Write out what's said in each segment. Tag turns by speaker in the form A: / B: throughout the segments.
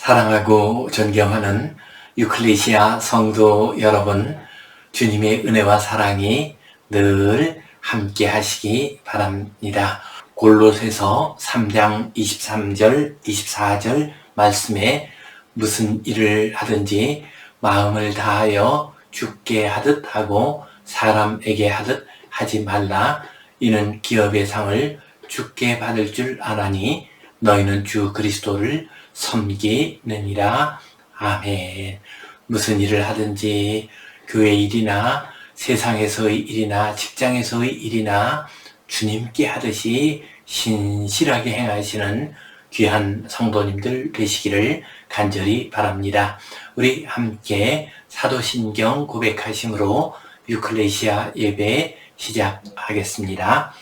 A: 사랑하고 존경하는 유클레시아 성도 여러분, 주님의 은혜와 사랑이 늘 함께 하시기 바랍니다. 골로새서 3장 23절, 24절 말씀에 무슨 일을 하든지 마음을 다하여 주께 하듯 하고 사람에게 하듯 하지 말라. 이는 기업의 상을 주께 받을 줄 아나니 너희는 주 그리스도를 섬기느니라. 아멘. 무슨 일을 하든지 교회 일이나 세상에서의 일이나 직장에서의 일이나 주님께 하듯이 신실하게 행하시는 귀한 성도님들 되시기를 간절히 바랍니다. 우리 함께 사도신경 고백하심으로 유클레시아 예배 시작하겠습니다.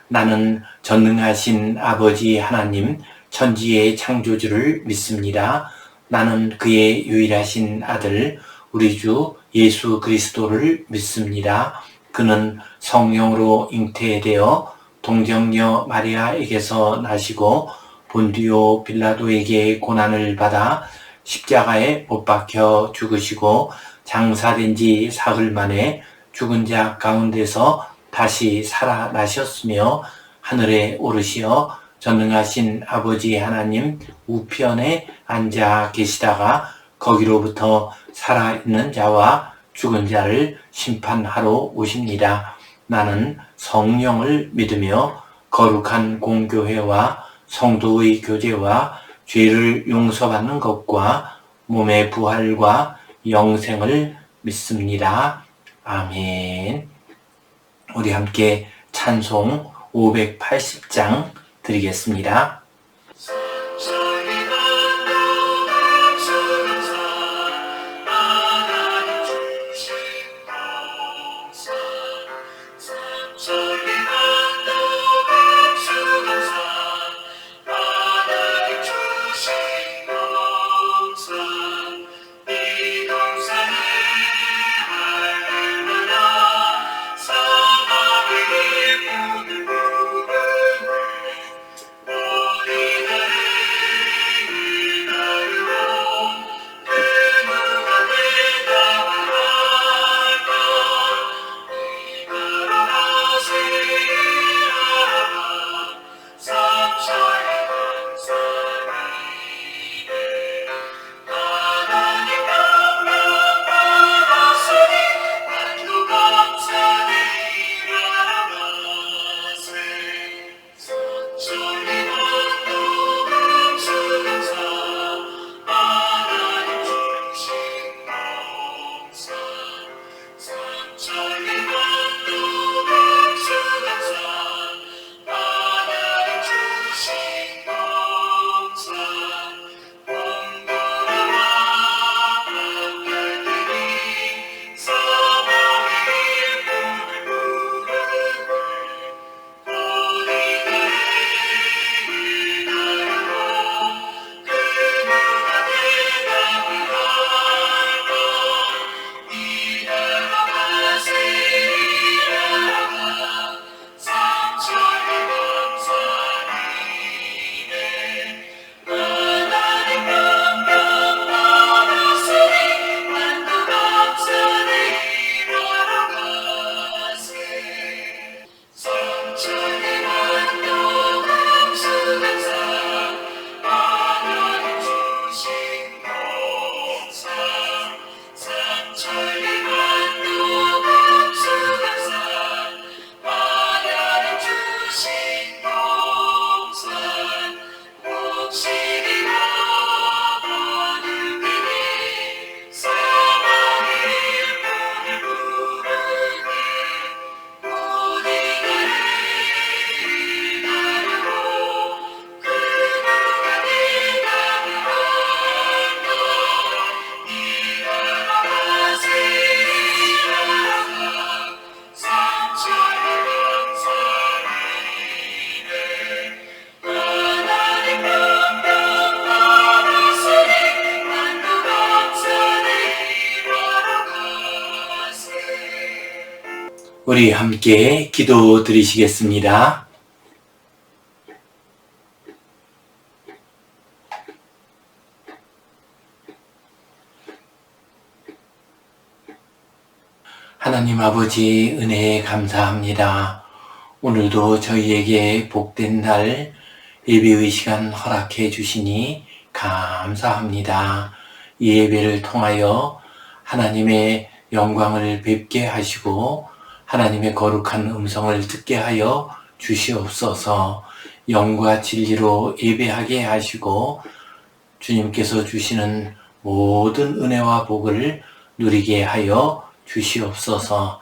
A: 나는 전능하신 아버지 하나님 천지의 창조주를 믿습니다. 나는 그의 유일하신 아들 우리 주 예수 그리스도를 믿습니다. 그는 성령으로 잉태되어 동정녀 마리아에게서 나시고 본디오 빌라도에게 고난을 받아 십자가에 못 박혀 죽으시고 장사된 지 사흘 만에 죽은 자 가운데서 다시 살아나셨으며 하늘에 오르시어 전능하신 아버지 하나님 우편에 앉아 계시다가 거기로부터 살아있는 자와 죽은 자를 심판하러 오십니다. 나는 성령을 믿으며 거룩한 공교회와 성도의 교제와 죄를 용서받는 것과 몸의 부활과 영생을 믿습니다. 아멘. 우리 함께 찬송 580장 드리겠습니다. 우리 함께 기도 드리시겠습니다. 하나님 아버지 은혜에 감사합니다. 오늘도 저희에게 복된 날 예배의 시간 허락해 주시니 감사합니다. 이 예배를 통하여 하나님의 영광을 뵙게 하시고 하나님의 거룩한 음성을 듣게 하여 주시옵소서. 영과 진리로 예배하게 하시고 주님께서 주시는 모든 은혜와 복을 누리게 하여 주시옵소서.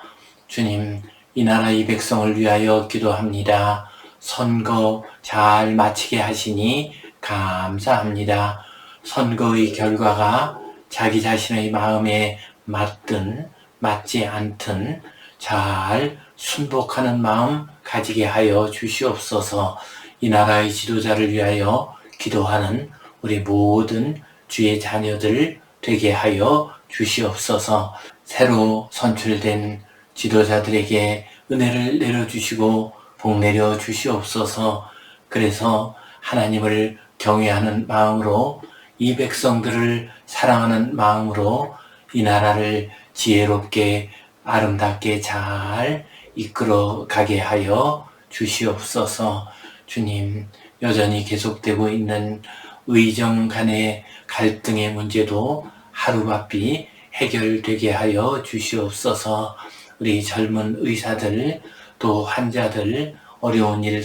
A: 주님, 이 나라 이 백성을 위하여 기도합니다. 선거 잘 마치게 하시니 감사합니다. 선거의 결과가 자기 자신의 마음에 맞든 맞지 않든 잘 순복하는 마음 가지게 하여 주시옵소서. 이 나라의 지도자를 위하여 기도하는 우리 모든 주의 자녀들 되게 하여 주시옵소서. 새로 선출된 지도자들에게 은혜를 내려주시고 복 내려 주시옵소서. 그래서 하나님을 경외하는 마음으로 이 백성들을 사랑하는 마음으로 이 나라를 지혜롭게 아름답게 잘 이끌어 가게 하여 주시옵소서. 주님, 여전히 계속되고 있는 의정 간의 갈등의 문제도 하루바삐 해결되게 하여 주시옵소서. 우리 젊은 의사들 또 환자들 어려운 일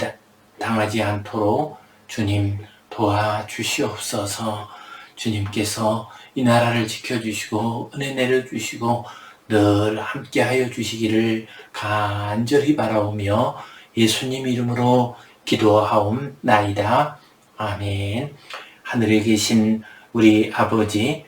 A: 당하지 않도록 주님 도와주시옵소서. 주님께서 이 나라를 지켜주시고 은혜 내려주시고 늘 함께하여 주시기를 간절히 바라오며 예수님 이름으로 기도하옵나이다. 아멘. 하늘에 계신 우리 아버지의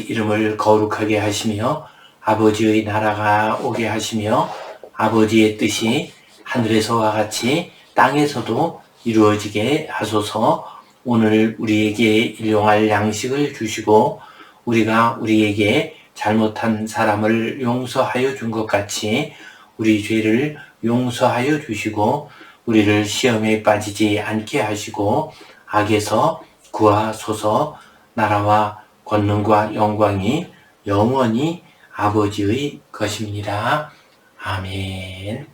A: 이름을 거룩하게 하시며 아버지의 나라가 오게 하시며 아버지의 뜻이 하늘에서와 같이 땅에서도 이루어지게 하소서. 오늘 우리에게 일용할 양식을 주시고 우리가 우리에게 잘못한 사람을 용서하여 준 것 같이 우리 죄를 용서하여 주시고 우리를 시험에 빠지지 않게 하시고 악에서 구하소서. 나라와 권능과 영광이 영원히 아버지의 것입니다. 아멘.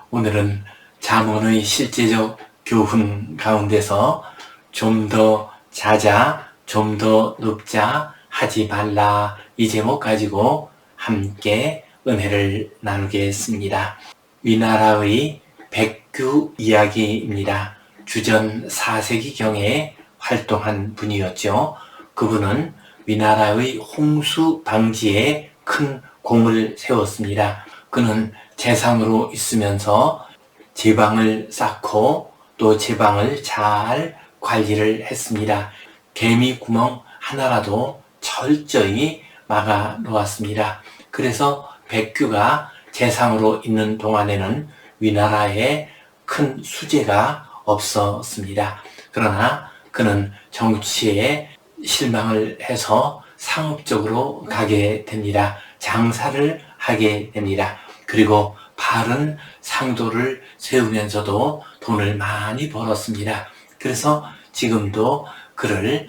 A: 오늘은 잠언의 실제적 교훈 가운데서 좀 더 자자, 좀 더 눕자 하지 말라 이 제목 가지고 함께 은혜를 나누겠습니다. 위나라의 백규 이야기입니다. 주전 4세기경에 활동한 분이었죠. 그분은 위나라의 홍수 방지에 큰 공을 세웠습니다. 그는 재상으로 있으면서 제방을 쌓고 또 제방을 잘 관리를 했습니다. 개미 구멍 하나라도 철저히 막아 놓았습니다. 그래서 백규가 재상으로 있는 동안에는 위나라에 큰 수재가 없었습니다. 그러나 그는 정치에 실망을 해서 상업적으로 가게 됩니다. 장사를 하게 됩니다. 그리고 바른 상도를 세우면서도 돈을 많이 벌었습니다. 그래서 지금도 그를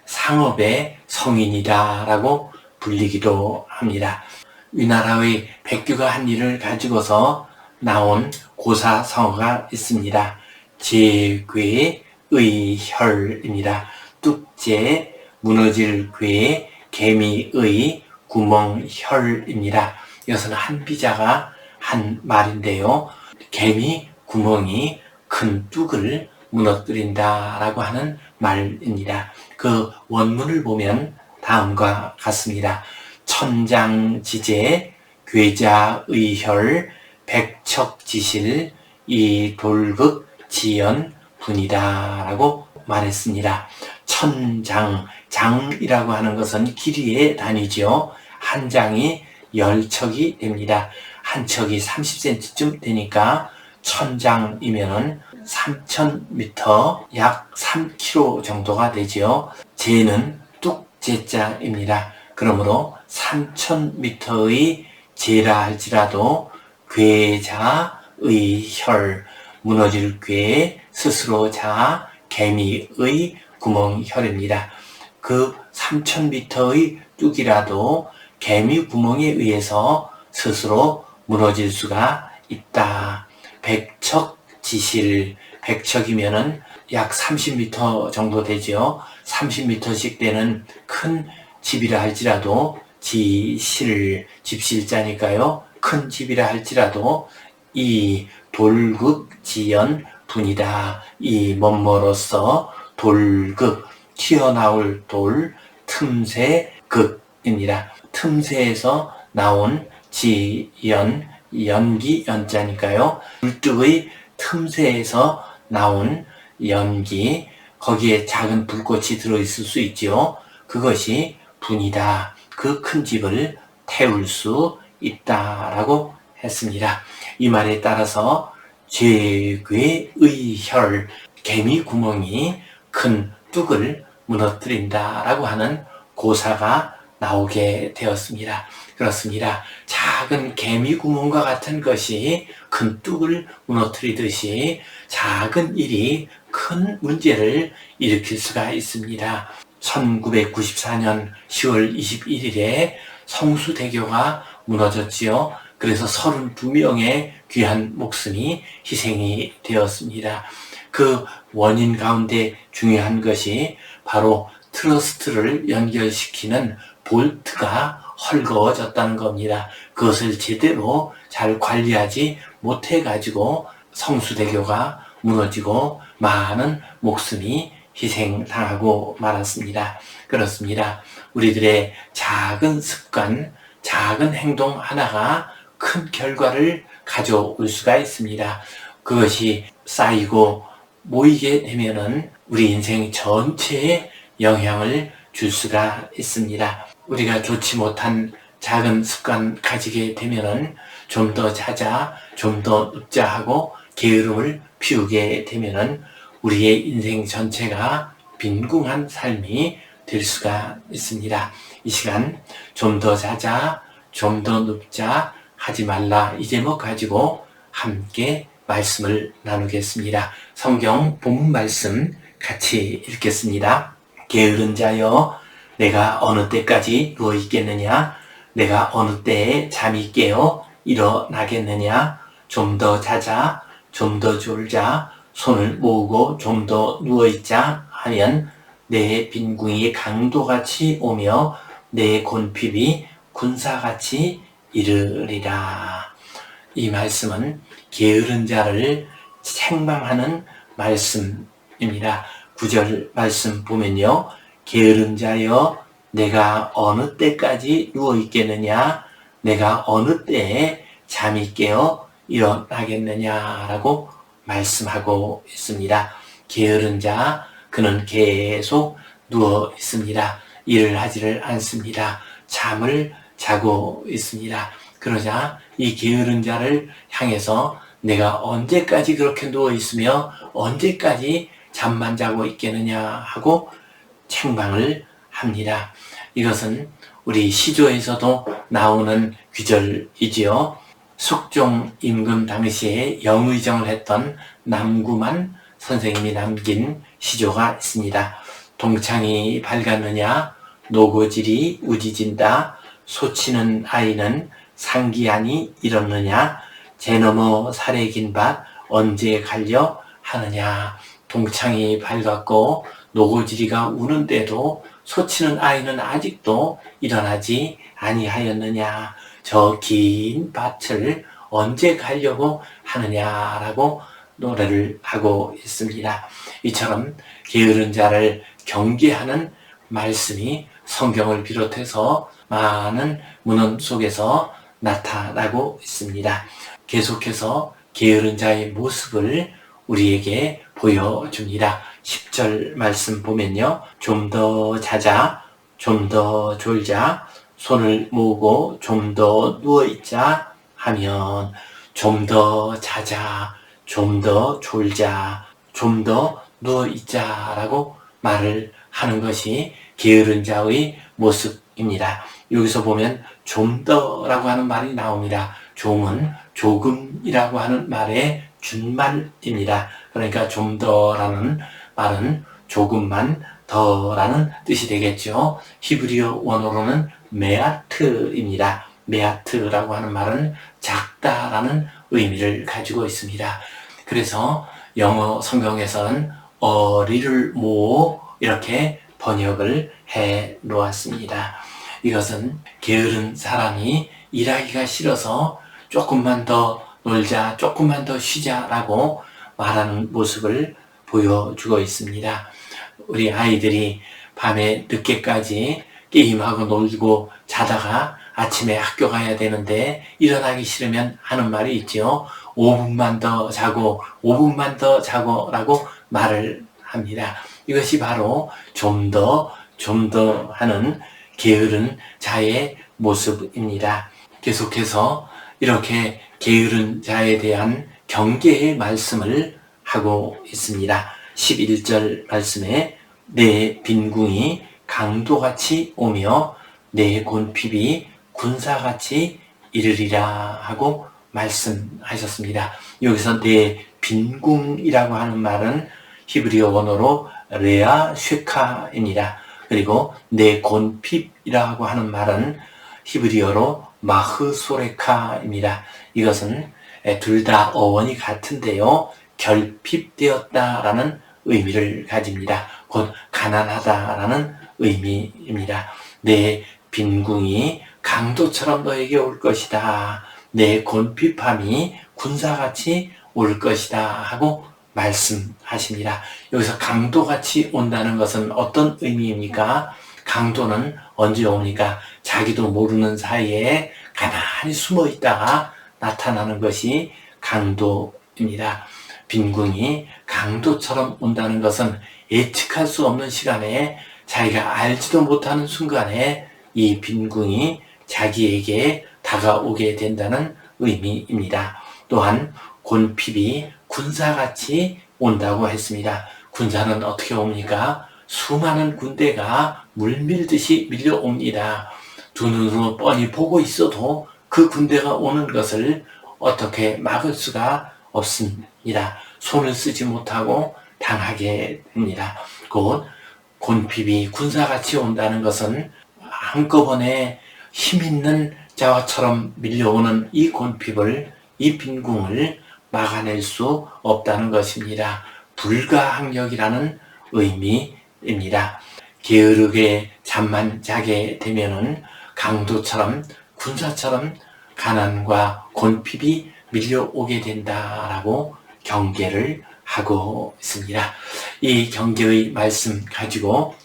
A: 상업의 성인이다라고 불리기도 합니다. 위나라의 백규가 한 일을 가지고서 나온 고사성어가 있습니다. 제괴의혈입니다. 뚝제 무너질 괴 개미의 구멍혈입니다. 이것은 한비자가 한 말인데요. 개미 구멍이 큰 뚝을 무너뜨린다라고 하는 말입니다. 그 원문을 보면 다음과 같습니다. 천장지제 괴자의혈 백척지실 이돌극 지연분이다라고 말했습니다. 장이라고 하는 것은 길이의 단위죠. 한 장이 10척이 됩니다. 한 척이 30cm쯤 되니까 1000장이면은 3000m 약 3km 정도가 되지요. 제는 뚝제자입니다. 그러므로 3000m의 제라 할지라도 괴자의 혈 무너질 괴 스스로 자 개미의 구멍혈입니다. 그 3000m의 뚝이라도 개미 구멍에 의해서 스스로 무너질 수가 있다. 백척지실, 백척이면은 약 30m 정도 되죠. 30m씩 되는 큰 집이라 할지라도 지실, 집실자니까요. 큰 집이라 할지라도 이 돌극지연 분이다. 이 뭐뭐로서 돌극, 튀어나올 돌, 틈새, 극입니다. 틈새에서 나온 지연, 연기, 연자니까요. 불뚝의 틈새에서 나온 연기, 거기에 작은 불꽃이 들어있을 수 있죠. 그것이 분이다. 그 큰 집을 태울 수 있다라고 했습니다. 이 말에 따라서 죄괴 의혈, 개미 구멍이 큰 뚝을 무너뜨린다라고 하는 고사가 나오게 되었습니다. 그렇습니다. 작은 개미 구멍과 같은 것이 큰 뚝을 무너뜨리듯이 작은 일이 큰 문제를 일으킬 수가 있습니다. 1994년 10월 21일에 성수대교가 무너졌지요. 그래서 32명의 귀한 목숨이 희생이 되었습니다. 그 원인 가운데 중요한 것이 바로 트러스트를 연결시키는 볼트가 헐거워졌다는 겁니다. 그것을 제대로 잘 관리하지 못해가지고 성수대교가 무너지고 많은 목숨이 희생당하고 말았습니다. 그렇습니다. 우리들의 작은 습관, 작은 행동 하나가 큰 결과를 가져올 수가 있습니다. 그것이 쌓이고 모이게 되면은 우리 인생 전체에 영향을 줄 수가 있습니다. 우리가 좋지 못한 작은 습관 가지게 되면은 좀 더 자자, 좀 더 눕자 하고 게으름을 피우게 되면은 우리의 인생 전체가 빈궁한 삶이 될 수가 있습니다. 이 시간 좀 더 자자, 좀 더 눕자 하지 말라 이 제목 가지고 함께 말씀을 나누겠습니다. 성경 본문 말씀 같이 읽겠습니다. 게으른 자여 내가 어느 때까지 누워 있겠느냐? 내가 어느 때에 잠이 깨어 일어나겠느냐? 좀 더 자자, 좀 더 졸자, 손을 모으고 좀 더 누워있자 하면 내 빈궁이 강도같이 오며 내 곤핍이 군사같이 이르리라. 이 말씀은 게으른 자를 책망하는 말씀입니다. 9절 말씀 보면요. 게으른 자여 내가 어느 때까지 누워있겠느냐? 내가 어느 때에 잠이 깨어 일어나겠느냐라고 말씀하고 있습니다. 게으른 자, 그는 계속 누워 있습니다. 일을 하지를 않습니다. 잠을 자고 있습니다. 그러자 이 게으른 자를 향해서 내가 언제까지 그렇게 누워 있으며 언제까지 잠만 자고 있겠느냐 하고 책망을 합니다. 이것은 우리 시조에서도 나오는 귀절이지요. 숙종 임금 당시에 영의정을 했던 남구만 선생님이 남긴 시조가 있습니다. 동창이 밝았느냐? 노고질이 우지진다. 소치는 아이는 상기하니 이렇느냐? 제 너머 살에 긴 밭 언제 갈려 하느냐? 동창이 밝았고 노고지리가 우는데도 소치는 아이는 아직도 일어나지 아니하였느냐? 저 긴 밭을 언제 가려고 하느냐라고 노래를 하고 있습니다. 이처럼 게으른 자를 경계하는 말씀이 성경을 비롯해서 많은 문헌 속에서 나타나고 있습니다. 계속해서 게으른 자의 모습을 우리에게 보여줍니다. 10절 말씀 보면요. 좀 더 자자, 좀 더 졸자, 손을 모으고 좀 더 누워있자 하면 좀 더 자자, 좀 더 졸자, 좀 더 누워있자라고 말을 하는 것이 게으른 자의 모습입니다. 여기서 보면 좀 더라고 하는 말이 나옵니다. 좀은 조금이라고 하는 말의 준말입니다. 그러니까 좀 더라는 말은 조금만 더라는 뜻이 되겠죠. 히브리어 원어로는 메아트입니다. 메아트라고 하는 말은 작다라는 의미를 가지고 있습니다. 그래서 영어 성경에서는 a little more 이렇게 번역을 해 놓았습니다. 이것은 게으른 사람이 일하기가 싫어서 조금만 더 놀자, 조금만 더 쉬자라고 말하는 모습을 보여주고 있습니다. 우리 아이들이 밤에 늦게까지 게임하고 놀고 자다가 아침에 학교 가야 되는데 일어나기 싫으면 하는 말이 있죠. 5분만 더 자고 5분만 더 자고 라고 말을 합니다. 이것이 바로 좀 더 하는 게으른 자의 모습입니다. 계속해서 이렇게 게으른 자에 대한 경계의 말씀을 하고 있습니다. 11절 말씀에 내 빈궁이 강도같이 오며 내 곤핍이 군사같이 이르리라 하고 말씀하셨습니다. 여기서 내 빈궁이라고 하는 말은 히브리어 원어로 레아 쉐카입니다. 그리고 내 곤핍이라고 하는 말은 히브리어로 마흐소레카입니다. 이것은 둘 다 어원이 같은데요. 결핍되었다라는 의미를 가집니다. 곧 가난하다라는 의미입니다. 내 빈궁이 강도처럼 너에게 올 것이다. 내 곤핍함이 군사같이 올 것이다 하고 말씀하십니다. 여기서 강도같이 온다는 것은 어떤 의미입니까? 강도는 언제 옵니까? 자기도 모르는 사이에 가만히 숨어 있다가 나타나는 것이 강도입니다. 빈궁이 강도처럼 온다는 것은 예측할 수 없는 시간에 자기가 알지도 못하는 순간에 이 빈궁이 자기에게 다가오게 된다는 의미입니다. 또한 곤핍이 군사같이 온다고 했습니다. 군사는 어떻게 옵니까? 수많은 군대가 물밀듯이 밀려옵니다. 두 눈으로 뻔히 보고 있어도 그 군대가 오는 것을 어떻게 막을 수가 없습니다. 손을 쓰지 못하고 당하게 됩니다. 곧 곤핍이 군사같이 온다는 것은 한꺼번에 힘있는 자와처럼 밀려오는 이 곤핍을, 이 빈궁을 막아낼 수 없다는 것입니다. 불가항력이라는 의미입니다. 게으르게 잠만 자게 되면은 강도처럼 군사처럼 가난과 곤핍이 밀려오게 된다라고 경계를 하고 있습니다. 이 경계의 말씀 가지고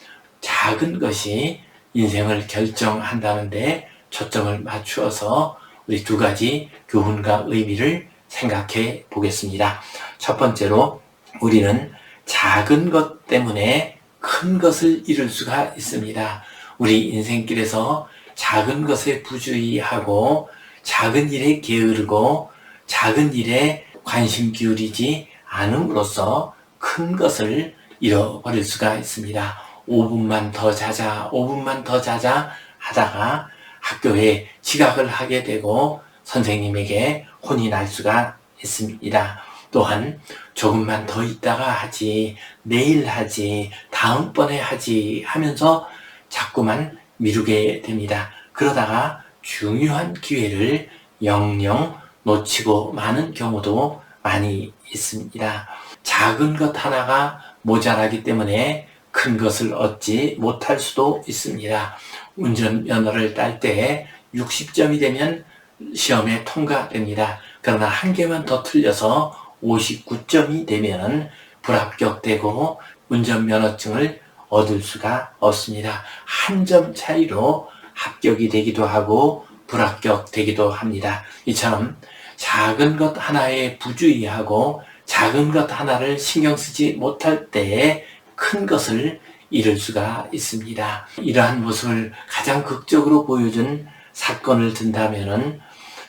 A: 작은 것이 인생을 결정한다는데 초점을 맞추어서 우리 두 가지 교훈과 의미를 생각해 보겠습니다. 첫 번째로 우리는 작은 것 때문에 큰 것을 이룰 수가 있습니다. 우리 인생길에서 작은 것에 부주의하고 작은 일에 게으르고 작은 일에 관심 기울이지 않음으로써 큰 것을 잃어버릴 수가 있습니다. 5분만 더 자자, 5분만 더 자자 하다가 학교에 지각을 하게 되고 선생님에게 혼이 날 수가 있습니다. 또한 조금만 더 있다가 하지, 내일 하지, 다음번에 하지 하면서 자꾸만 미루게 됩니다. 그러다가 중요한 기회를 영영 놓치고 마는 경우도 많이 있습니다. 작은 것 하나가 모자라기 때문에 큰 것을 얻지 못할 수도 있습니다. 운전면허를 딸 때 60점이 되면 시험에 통과됩니다. 그러나 한 개만 더 틀려서 59점이 되면 불합격되고 운전면허증을 얻을 수가 없습니다. 한 점 차이로 합격이 되기도 하고 불합격되기도 합니다. 이처럼 작은 것 하나에 부주의하고 작은 것 하나를 신경 쓰지 못할 때에 큰 것을 이룰 수가 있습니다. 이러한 모습을 가장 극적으로 보여준 사건을 든다면은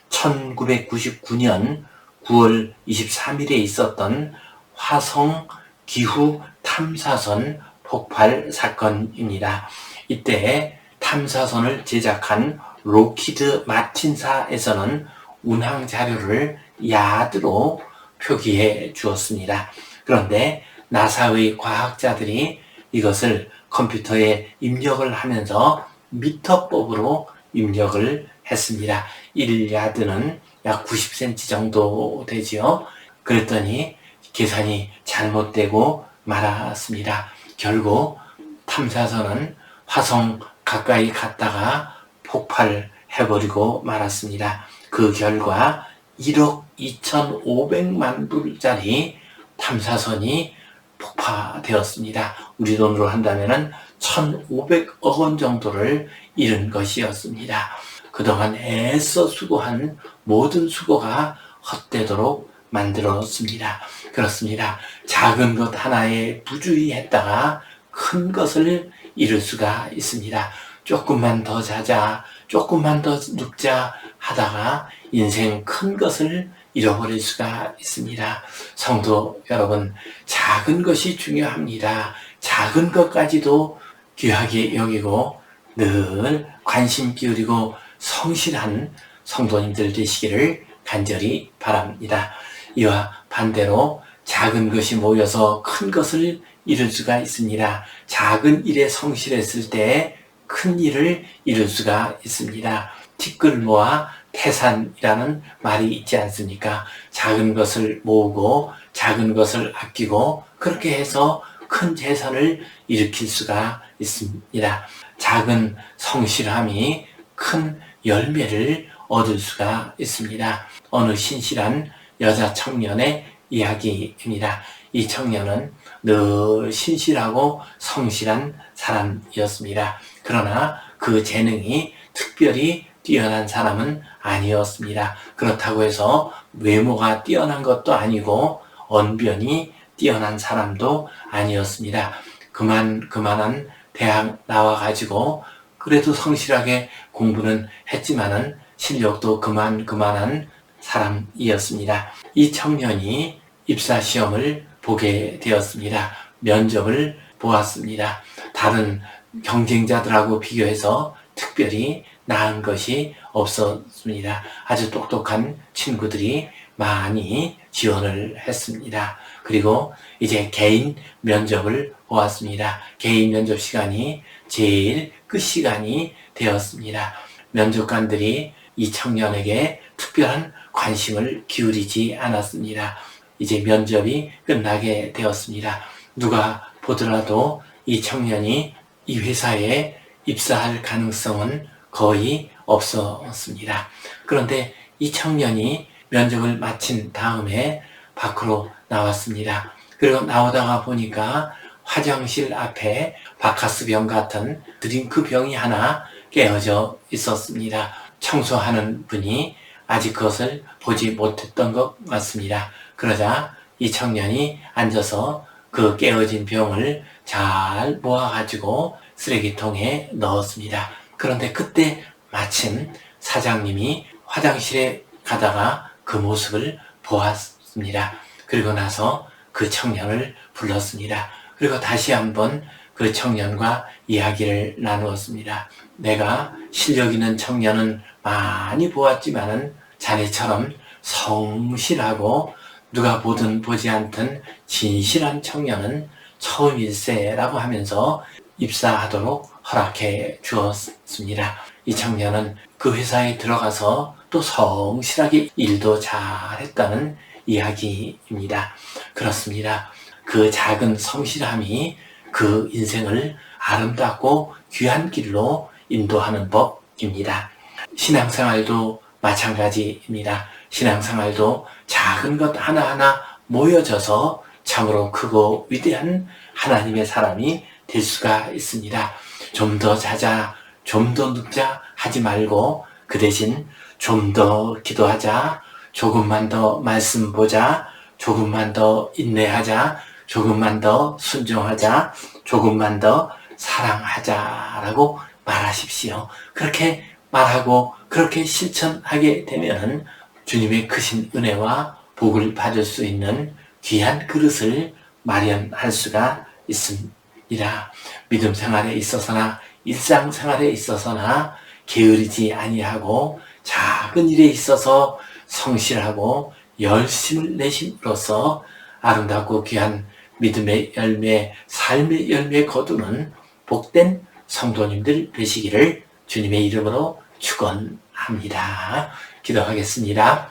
A: 1999년 9월 23일에 있었던 화성 기후 탐사선 폭발 사건입니다. 이때 탐사선을 제작한 록히드 마틴사에서는 운항 자료를 야드로 표기해 주었습니다. 그런데 나사의 과학자들이 이것을 컴퓨터에 입력을 하면서 미터법으로 입력을 했습니다. 1야드는 약 90cm 정도 되지요. 그랬더니 계산이 잘못되고 말았습니다. 결국 탐사선은 화성 가까이 갔다가 폭발해버리고 말았습니다. 그 결과 1억 2,500만 불짜리 탐사선이 폭파되었습니다. 우리 돈으로 한다면 1,500억 원 정도를 잃은 것이었습니다. 그동안 애써 수고한 모든 수고가 헛되도록 만들었습니다. 그렇습니다. 작은 것 하나에 부주의 했다가 큰 것을 이룰 수가 있습니다. 조금만 더 자자, 조금만 더 눕자 하다가 인생 큰 것을 잃어버릴 수가 있습니다. 성도 여러분, 작은 것이 중요합니다. 작은 것까지도 귀하게 여기고 늘 관심 기울이고 성실한 성도님들 되시기를 간절히 바랍니다. 이와 반대로 작은 것이 모여서 큰 것을 이룰 수가 있습니다. 작은 일에 성실했을 때 큰 일을 이룰 수가 있습니다. 티끌 모아 태산이라는 말이 있지 않습니까? 작은 것을 모으고 작은 것을 아끼고 그렇게 해서 큰 재산을 일으킬 수가 있습니다. 작은 성실함이 큰 열매를 얻을 수가 있습니다. 어느 신실한 여자 청년의 이야기입니다. 이 청년은 늘 신실하고 성실한 사람이었습니다. 그러나 그 재능이 특별히 뛰어난 사람은 아니었습니다. 그렇다고 해서 외모가 뛰어난 것도 아니고 언변이 뛰어난 사람도 아니었습니다. 그만한 대학 나와가지고 그래도 성실하게 공부는 했지만은 실력도 그만한 사람이었습니다. 이 청년이 입사시험을 보게 되었습니다. 면접을 보았습니다. 다른 경쟁자들하고 비교해서 특별히 나은 것이 없었습니다. 아주 똑똑한 친구들이 많이 지원을 했습니다. 그리고 이제 개인 면접을 보았습니다. 개인 면접 시간이 제일 끝 시간이 되었습니다. 면접관들이 이 청년에게 특별한 관심을 기울이지 않았습니다. 이제 면접이 끝나게 되었습니다. 누가 보더라도 이 청년이 이 회사에 입사할 가능성은 거의 없었습니다. 그런데 이 청년이 면접을 마친 다음에 밖으로 나왔습니다. 그리고 나오다가 보니까 화장실 앞에 바카스병 같은 드링크 병이 하나 깨어져 있었습니다. 청소하는 분이 아직 그것을 보지 못했던 것 같습니다. 그러자 이 청년이 앉아서 그 깨어진 병을 잘 모아가지고 쓰레기통에 넣었습니다. 그런데 그때 마침 사장님이 화장실에 가다가 그 모습을 보았습니다. 그리고 나서 그 청년을 불렀습니다. 그리고 다시 한번 그 청년과 이야기를 나누었습니다. 내가 실력 있는 청년은 많이 보았지만은 자네처럼 성실하고 누가 보든 보지 않든 진실한 청년은 처음일세라고 하면서 입사하도록 허락해 주었습니다. 이 청년은 그 회사에 들어가서 또 성실하게 일도 잘했다는 이야기입니다. 그렇습니다. 그 작은 성실함이 그 인생을 아름답고 귀한 길로 인도하는 법입니다. 신앙생활도 마찬가지입니다. 신앙생활도 작은 것 하나하나 모여져서 참으로 크고 위대한 하나님의 사람이 될 수가 있습니다. 좀 더 자자, 좀 더 눕자 하지 말고 그 대신 좀 더 기도하자, 조금만 더 말씀 보자, 조금만 더 인내하자, 조금만 더 순종하자, 조금만 더 사랑하자라고 말하십시오. 그렇게 말하고 그렇게 실천하게 되면 주님의 크신 은혜와 복을 받을 수 있는 귀한 그릇을 마련할 수가 있습니다. 믿음 생활에 있어서나 일상 생활에 있어서나 게으르지 아니하고 작은 일에 있어서 성실하고 열심을 내심으로써 아름답고 귀한 믿음의 열매, 삶의 열매 거두는 복된 성도님들 되시기를 주님의 이름으로 축원합니다. 기도하겠습니다.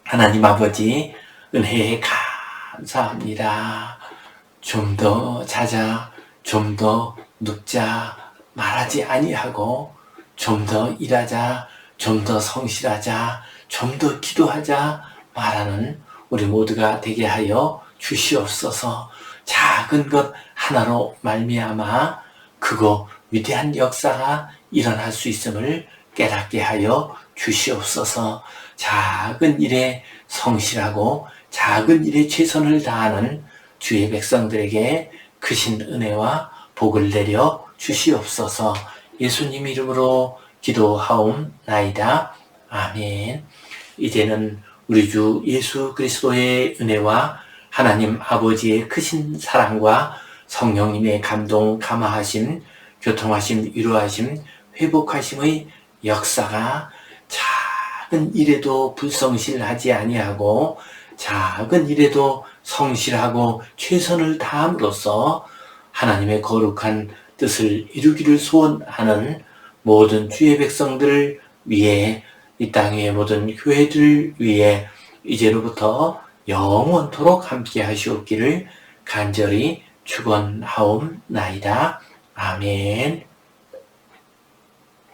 A: 하나님 아버지, 은혜에 감사합니다. 좀 더 자자, 좀 더 눕자 말하지 아니하고, 좀 더 일하자, 좀 더 성실하자, 좀 더 기도하자 말하는 우리 모두가 되게 하여 주시옵소서. 작은 것 하나로 말미암아 크고 위대한 역사가 일어날 수 있음을 깨닫게 하여 주시옵소서. 작은 일에 성실하고 작은 일에 최선을 다하는 주의 백성들에게 크신 은혜와 복을 내려 주시옵소서. 예수님 이름으로 기도하옵나이다. 아멘. 이제는 우리 주 예수 그리스도의 은혜와 하나님 아버지의 크신 사랑과 성령님의 감동, 감화하심, 교통하심, 위로하심, 회복하심의 역사가 작은 일에도 불성실하지 아니하고 작은 일에도 성실하고 최선을 다함으로써 하나님의 거룩한 뜻을 이루기를 소원하는 모든 주의 백성들을 위해, 이 땅의 모든 교회들을 위해 이제로부터 영원토록 함께 하시옵기를 간절히 축원하옵나이다. 아멘.